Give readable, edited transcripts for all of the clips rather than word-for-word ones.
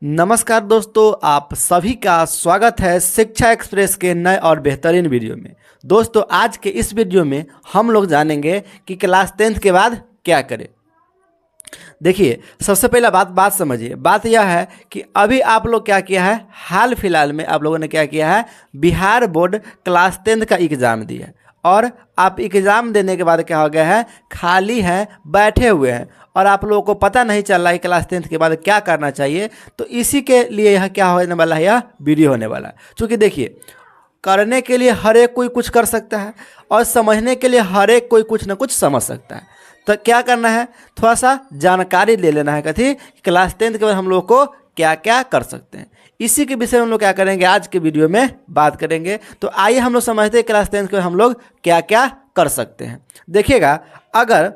नमस्कार दोस्तों, आप सभी का स्वागत है शिक्षा एक्सप्रेस के नए और बेहतरीन वीडियो में। दोस्तों, आज के इस वीडियो में हम लोग जानेंगे कि क्लास 10th के बाद क्या करें। देखिए, सबसे पहला बात समझिए। बात यह है कि अभी आप लोग क्या किया है, हाल फिलहाल में आप लोगों ने क्या किया है, बिहार बोर्ड क्लास 10th का एग्ज़ाम दिया है और आप एग्ज़ाम देने के बाद क्या हो गया है, खाली हैं, बैठे हुए हैं और आप लोगों को पता नहीं चल रहा है क्लास 10th के बाद क्या करना चाहिए। तो इसी के लिए यह क्या होने वाला है, यह वीडियो होने वाला है। क्योंकि देखिए, करने के लिए हर एक कोई कुछ कर सकता है और समझने के लिए हर एक कोई कुछ ना कुछ समझ सकता है। तो क्या करना है, थोड़ा सा जानकारी ले लेना है कथी, क्लास 10th के बाद हम लोग को क्या क्या कर सकते हैं। इसी के विषय में हम लोग क्या करेंगे, आज के वीडियो में बात करेंगे। तो आइए हम लोग समझते हैं क्लास 10th के बाद हम लोग क्या क्या कर सकते हैं। देखिएगा, अगर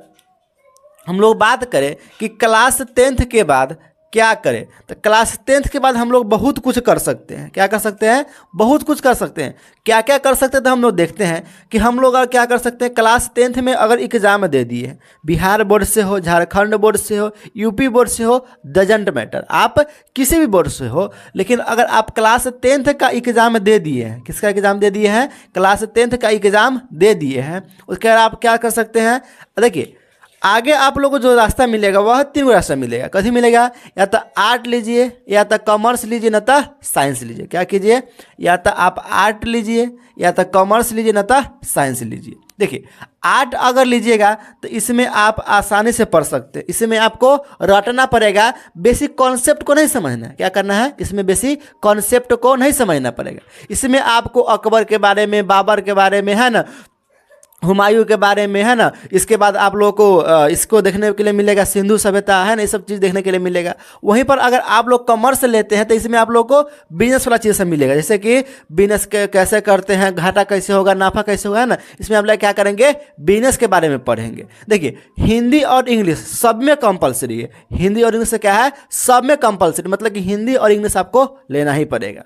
हम लोग बात करें कि क्लास 10th के बाद क्या करें, तो क्लास 10th के बाद हम लोग बहुत कुछ कर सकते हैं। क्या कर सकते हैं, बहुत कुछ कर सकते हैं। क्या क्या कर सकते हैं, तो हम लोग देखते हैं कि हम लोग अगर क्या कर सकते हैं, क्लास 10th में अगर एग्ज़ाम दे दिए, बिहार बोर्ड से हो, झारखंड बोर्ड से हो, यूपी बोर्ड से हो, डजंट मैटर, आप किसी भी बोर्ड से हो, लेकिन अगर आप क्लास 10th का एग्ज़ाम दे दिए हैं, किसका एग्ज़ाम दे दिए हैं, क्लास 10th का एग्ज़ाम दे दिए हैं, उसके बाद आप क्या कर सकते हैं। देखिए, आगे आप लोगों को जो रास्ता मिलेगा वह 3 रास्ता मिलेगा। कभी मिलेगा, या तो आर्ट लीजिए, या तो कॉमर्स लीजिए, न तो साइंस लीजिए। क्या कीजिए, या तो आप आर्ट लीजिए, या तो कॉमर्स लीजिए, न तो साइंस लीजिए। देखिए, आर्ट अगर लीजिएगा तो इसमें आप आसानी से पढ़ सकते हैं। इसमें आपको रटना पड़ेगा, बेसिक कॉन्सेप्ट को नहीं समझना है। क्या करना है, इसमें बेसिक कॉन्सेप्ट को नहीं समझना पड़ेगा। इसमें आपको अकबर के बारे में, बाबर के बारे में, है ना, हुमायूं के बारे में, है ना, इसके बाद आप लोगों को इसको देखने के लिए मिलेगा, सिंधु सभ्यता, है ना, ये सब चीज़ देखने के लिए मिलेगा। वहीं पर अगर आप लोग कॉमर्स लेते हैं तो इसमें आप लोग को बिजनेस वाला चीज़ सब मिलेगा, जैसे कि बिजनेस कैसे करते हैं, घाटा कैसे होगा, नाफा कैसे होगा, है ना। इसमें आप लोग क्या करेंगे, बिजनेस के बारे में पढ़ेंगे। देखिए, हिंदी और इंग्लिश सब में कंपलसरी है। हिंदी और इंग्लिश से क्या है, सब में कंपलसरी, मतलब कि हिंदी और इंग्लिश आपको लेना ही पड़ेगा।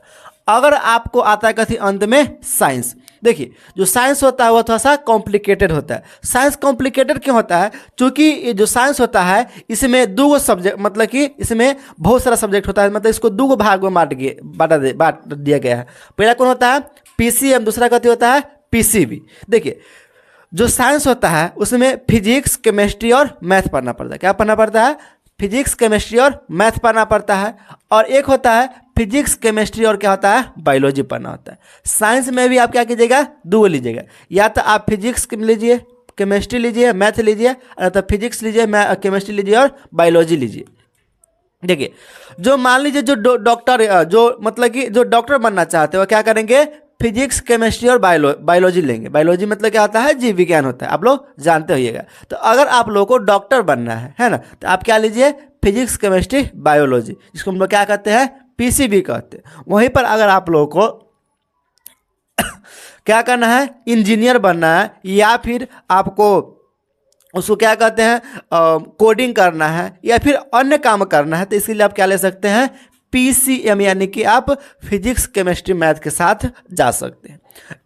अगर आपको आता है कथी, अंत में साइंस। देखिए, जो साइंस होता है वो थोड़ा सा कॉम्प्लिकेटेड होता है। साइंस कॉम्प्लिकेटेड क्यों होता है, क्योंकि ये जो साइंस होता है इसमें 2 सब्जेक्ट, मतलब कि इसमें बहुत सारा सब्जेक्ट होता है, मतलब इसको 2 भाग में बांट दिया गया है। पहला कौन होता है, पीसीएम, दूसरा कथी होता है, पीसीबी। देखिए, जो साइंस होता है उसमें फिजिक्स, केमिस्ट्री और मैथ पढ़ना पड़ता है। क्या पढ़ना पड़ता है, फिजिक्स, केमिस्ट्री और मैथ पढ़ना पड़ता है। और एक होता है फिजिक्स, केमिस्ट्री और क्या होता है, बायोलॉजी पढ़ना होता है। साइंस में भी आप क्या कीजिएगा, 2 लीजिएगा, या तो आप फिजिक्स लीजिए, केमिस्ट्री लीजिए, मैथ लीजिए, या तो फिजिक्स लीजिए, केमिस्ट्री लीजिए और बायोलॉजी लीजिए। देखिए, जो मान लीजिए जो डॉक्टर, जो मतलब कि जो डॉक्टर बनना चाहते हो, क्या करेंगे, फिजिक्स, केमिस्ट्री और बायोलॉजी लेंगे। बायोलॉजी मतलब क्या होता है, जीव विज्ञान होता है, आप लोग जानते होइएगा। तो अगर आप लोगों को डॉक्टर बनना है ना, तो आप क्या लीजिए, फिजिक्स, केमिस्ट्री, बायोलॉजी, जिसको हम लोग क्या कहते हैं, पीसीबी कहते हैं। वहीं पर अगर आप लोगों को क्या करना है, इंजीनियर बनना है, या फिर आपको उसको क्या कहते हैं, कोडिंग करना है, या फिर अन्य काम करना है, तो इसके लिए आप क्या ले सकते हैं, पीसीएम, यानी कि आप फिजिक्स, केमिस्ट्री, मैथ के साथ जा सकते हैं।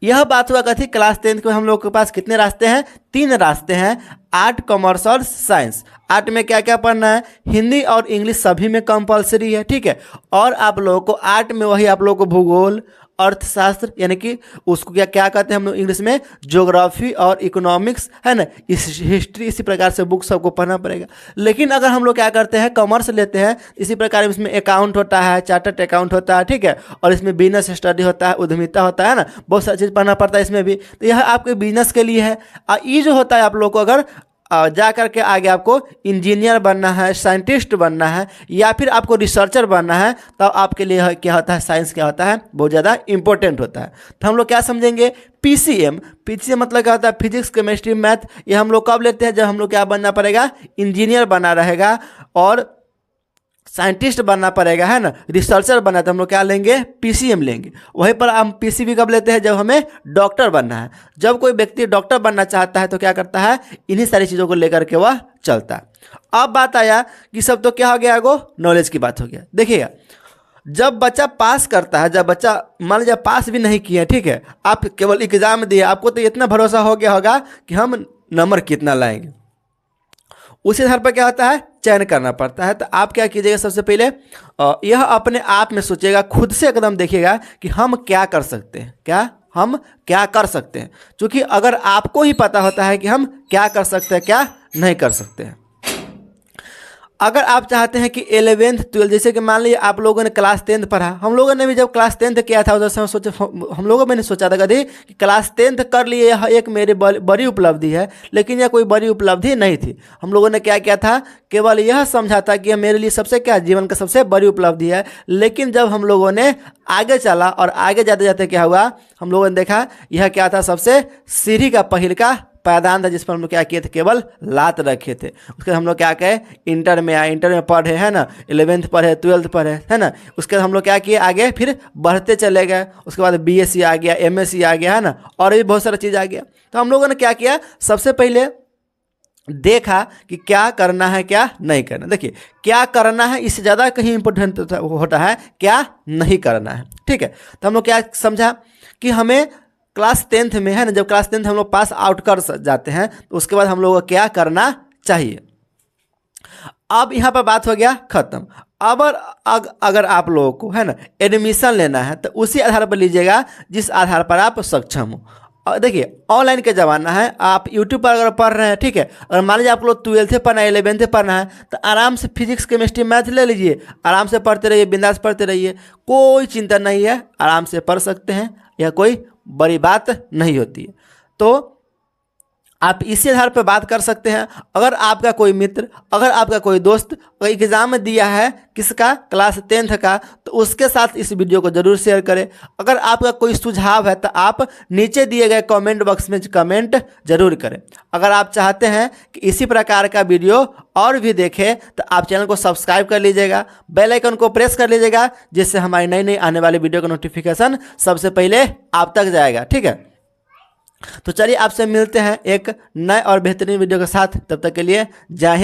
यह बात हुआ कथी, क्लास 10th में हम लोग के पास कितने रास्ते हैं, 3 रास्ते हैं, आर्ट, कॉमर्स और साइंस। आर्ट में क्या क्या पढ़ना है, हिंदी और इंग्लिश सभी में कंपलसरी है, ठीक है। और आप लोगों को आर्ट में वही आप लोगों को भूगोल, अर्थशास्त्र, यानी कि उसको क्या क्या कहते हैं हम लोग इंग्लिश में, ज्योग्राफी और इकोनॉमिक्स, है ना, इस हिस्ट्री, इसी प्रकार से बुक सबको पढ़ना पड़ेगा। लेकिन अगर हम लोग क्या करते हैं, कॉमर्स लेते हैं, इसी प्रकार इसमें अकाउंट होता है, चार्टर्ड अकाउंट होता है, ठीक है, और इसमें बिजनेस स्टडी होता है, उद्यमिता होता है ना, बहुत सारी चीज़ पढ़ना पड़ता है इसमें भी। तो यह आपके बिजनेस के लिए है। ये जो होता है, आप लोग को अगर जा करके आगे आपको इंजीनियर बनना है, साइंटिस्ट बनना है, या फिर आपको रिसर्चर बनना है, तो आपके लिए क्या होता है, साइंस क्या होता है, बहुत ज़्यादा इंपॉर्टेंट होता है। तो हम लोग क्या समझेंगे, पीसीएम मतलब क्या होता है, फिजिक्स, केमिस्ट्री, मैथ। ये हम लोग कब लेते हैं, जब हम लोग क्या बनना पड़ेगा, इंजीनियर बनना रहेगा और साइंटिस्ट बनना पड़ेगा, है ना, रिसर्चर बनना, तो हम लोग क्या लेंगे, पीसीएम लेंगे। वहीं पर हम पीसीबी कब लेते हैं, जब हमें डॉक्टर बनना है। जब कोई व्यक्ति डॉक्टर बनना चाहता है तो क्या करता है, इन्हीं सारी चीज़ों को लेकर के वह चलता है। अब बात आया कि सब तो क्या हो गया, वो नॉलेज की बात हो गया। देखिएगा, जब बच्चा पास करता है, जब बच्चा मान लीजिए पास भी नहीं किया, ठीक है, आप केवल एग्जाम दिए, आपको तो इतना भरोसा हो गया होगा कि हम नंबर कितना लाएंगे। उसी आधार पर क्या होता है, चयन करना पड़ता है। तो आप क्या कीजिएगा, सबसे पहले यह अपने आप में सोचिएगा, खुद से एकदम देखिएगा कि हम क्या कर सकते हैं, हम क्या कर सकते हैं। क्योंकि अगर आपको ही पता होता है कि हम क्या कर सकते हैं, क्या नहीं कर सकते हैं। अगर आप चाहते हैं कि 11th 12th, जैसे कि मान लीजिए आप लोगों ने क्लास 10th पढ़ा, हम लोगों ने भी जब क्लास 10th किया था उधर से हम लोगों ने सोचा था कभी कि क्लास 10th कर लिए, यह एक मेरी बड़ी उपलब्धि है, लेकिन यह कोई बड़ी उपलब्धि नहीं थी। हम लोगों ने क्या किया था, केवल यह समझा था कि यह मेरे लिए सबसे क्या जीवन का सबसे बड़ी उपलब्धि है। लेकिन जब हम लोगों ने आगे चला और आगे जाते जाते क्या हुआ, हम लोगों ने देखा यह क्या था, सबसे सीढ़ी का पहिल का पायदान था, जिस पर हम लोग क्या किए थे, केवल लात रखे थे। उसके बाद हम लोग क्या कहे, इंटर में आए, इंटर में पढ़े, है ना, 11th पढ़े, 12th पढ़े, है ना। उसके बाद हम लोग क्या किए, आगे फिर बढ़ते चले गए। उसके बाद BSc आ गया, MSc आ गया, है ना, और भी बहुत सारा चीज़ आ गया। तो हम लोगों ने क्या किया, सबसे पहले देखा कि क्या करना है, क्या नहीं करना। देखिए, क्या करना है इससे ज़्यादा कहीं इंपॉर्टेंट होता है क्या नहीं करना है, ठीक है। तो हम लोग क्या समझा कि हमें क्लास 10th में, है ना, जब क्लास 10th हम लोग पास आउट कर जाते हैं तो उसके बाद हम लोग को क्या करना चाहिए। अब यहाँ पर बात हो गया खत्म। अब अगर आप लोगों को, है ना, एडमिशन लेना है तो उसी आधार पर लीजिएगा जिस आधार पर आप सक्षम हो। देखिए, ऑनलाइन का ज़माना है, आप यूट्यूब पर अगर पढ़ रहे हैं, ठीक है, अगर मान लीजिए आप लोग 12th पढ़ना है, 11th पढ़ना है, तो आराम से फिजिक्स केमिस्ट्री मैथ ले लीजिए, आराम से पढ़ते रहिए, बिंदास पढ़ते रहिए, कोई चिंता नहीं है, आराम से पढ़ सकते हैं, यह कोई बड़ी बात नहीं होती है। तो आप इसी आधार पर बात कर सकते हैं। अगर आपका कोई मित्र, अगर आपका कोई दोस्त एग्ज़ाम दिया है किसका, क्लास 10th का, तो उसके साथ इस वीडियो को ज़रूर शेयर करें। अगर आपका कोई सुझाव है तो आप नीचे दिए गए कमेंट बॉक्स में कमेंट जरूर करें। अगर आप चाहते हैं कि इसी प्रकार का वीडियो और भी देखें तो आप चैनल को सब्सक्राइब कर लीजिएगा, बेल आइकन को प्रेस कर लीजिएगा, जिससे हमारी नई नई आने वाली वीडियो का नोटिफिकेशन सबसे पहले आप तक जाएगा, ठीक है। तो चलिए आपसे मिलते हैं एक नए और बेहतरीन वीडियो के साथ, तब तक के लिए जय हिंद।